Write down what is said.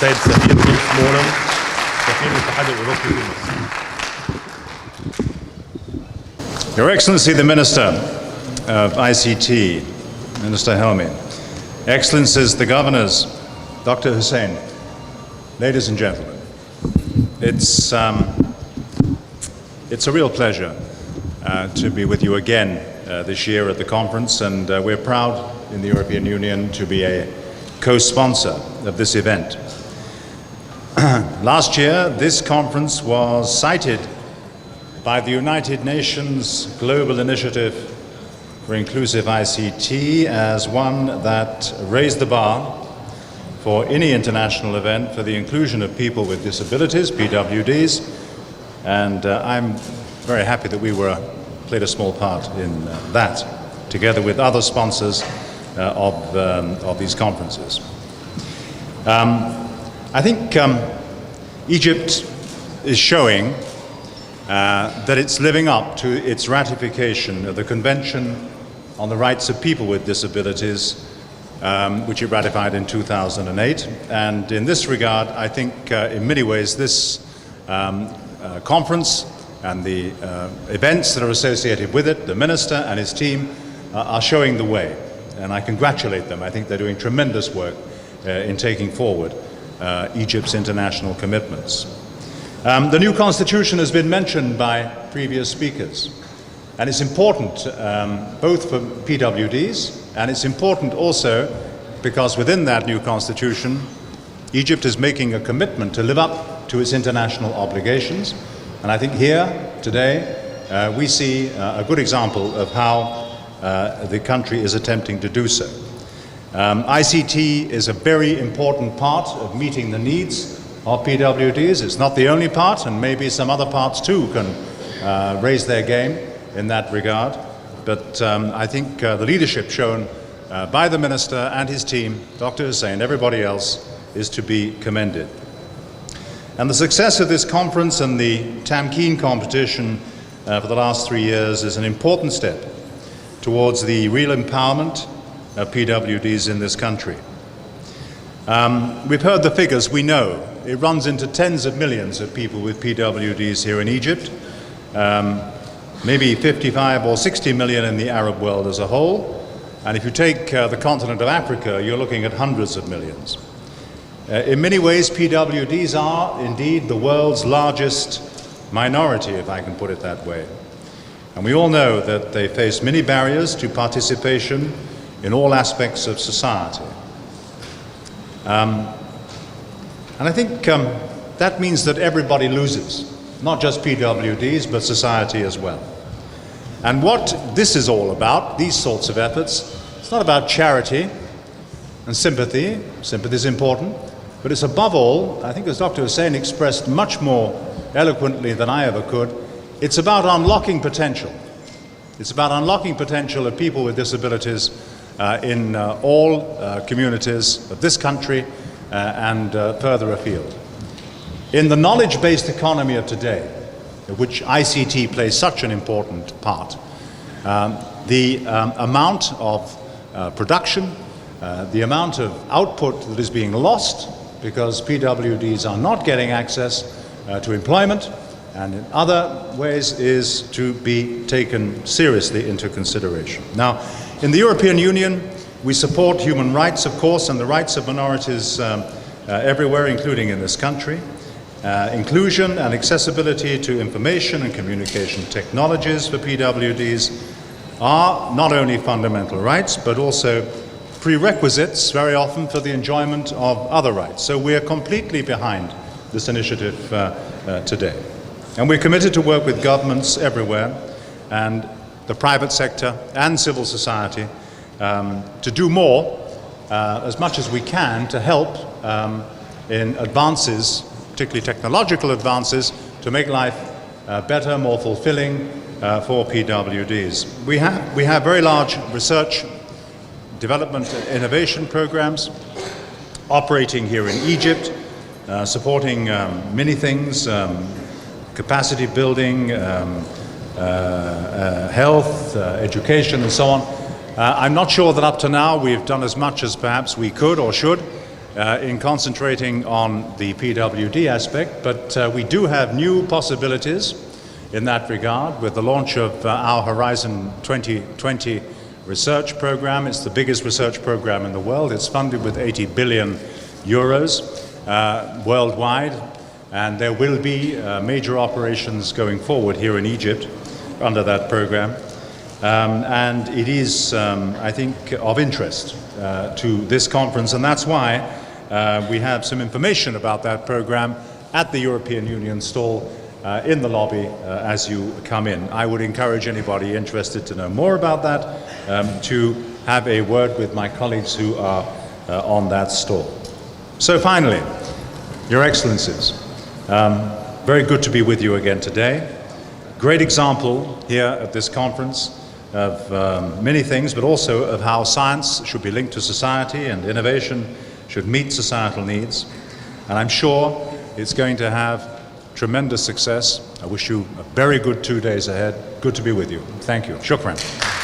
السيد سفير جيمس مورن سفير الأتحاد الأوربي في مصر. Your Excellency the Minister of ICT, Minister Helmi, Excellencies the Governors, Dr. Hussain, ladies and gentlemen, it's a real pleasure to be with you again this year at the conference, and we're proud in the European Union to be a co-sponsor of this event. Last year, this conference was cited by the United Nations Global Initiative for Inclusive ICT as one that raised the bar for any international event for the inclusion of people with disabilities, PWDs, and I'm very happy that we played a small part in that, together with other sponsors of these conferences. I think Egypt is showing that it's living up to its ratification of the Convention on the Rights of People with Disabilities, which it ratified in 2008. And in this regard, I think in many ways this conference and the events that are associated with it, the Minister and his team, are showing the way. And I congratulate them. I think they're doing tremendous work in taking forward Egypt's international commitments. The new constitution has been mentioned by previous speakers, and it's important both for PWDs, and it's important also because within that new constitution, Egypt is making a commitment to live up to its international obligations, and I think here today we see a good example of how the country is attempting to do so. ICT is a very important part of meeting the needs of PWDs. It's not the only part, and maybe some other parts too can raise their game in that regard. But I think the leadership shown by the Minister and his team, Dr. Hussain, everybody else, is to be commended. And the success of this conference and the Tamkeen competition for the last 3 years is an important step towards the real empowerment of PWDs in this country. We've heard the figures, we know. It runs into tens of millions of people with PWDs here in Egypt, maybe 55 or 60 million in the Arab world as a whole, and if you take the continent of Africa, you're looking at hundreds of millions. In many ways, PWDs are indeed the world's largest minority, if I can put it that way. And we all know that they face many barriers to participation in all aspects of society. And I think that means that everybody loses, not just PWDs, but society as well. And what this is all about, these sorts of efforts, it's not about charity and sympathy. Sympathy is important, but it's above all, I think as Dr. Hussain expressed much more eloquently than I ever could, it's about unlocking potential. It's about unlocking potential of people with disabilities in all communities of this country and further afield. In the knowledge-based economy of today, of which ICT plays such an important part, the amount of production, the amount of output that is being lost because PWDs are not getting access to employment and in other ways is to be taken seriously into consideration. Now, in the European Union, we support human rights, of course, and the rights of minorities everywhere, including in this country. Inclusion and accessibility to information and communication technologies for PWDs are not only fundamental rights, but also prerequisites very often for the enjoyment of other rights. So we're completely behind this initiative today. And we're committed to work with governments everywhere and the private sector and civil society to do more, as much as we can, to help in advances, particularly technological advances, to make life better, more fulfilling for PWDs. We have very large research, development and innovation programs operating here in Egypt, supporting many things, capacity building, health, education and so on. I'm not sure that up to now we've done as much as perhaps we could or should, in concentrating on the PWD aspect, but we do have new possibilities in that regard with the launch of our Horizon 2020 research program. It's the biggest research program in the world. It's funded with 80 billion euros worldwide, and there will be major operations going forward here in Egypt under that program. And it is, I think, of interest to this conference, and that's why we have some information about that program at the European Union stall in the lobby as you come in. I would encourage anybody interested to know more about that to have a word with my colleagues who are on that stall. So finally, Your Excellencies, very good to be with you again today. Great example here at this conference of many things, but also of how science should be linked to society and innovation should meet societal needs. And I'm sure it's going to have tremendous success. I wish you a very good 2 days ahead. Good to be with you. Thank you. Shukran.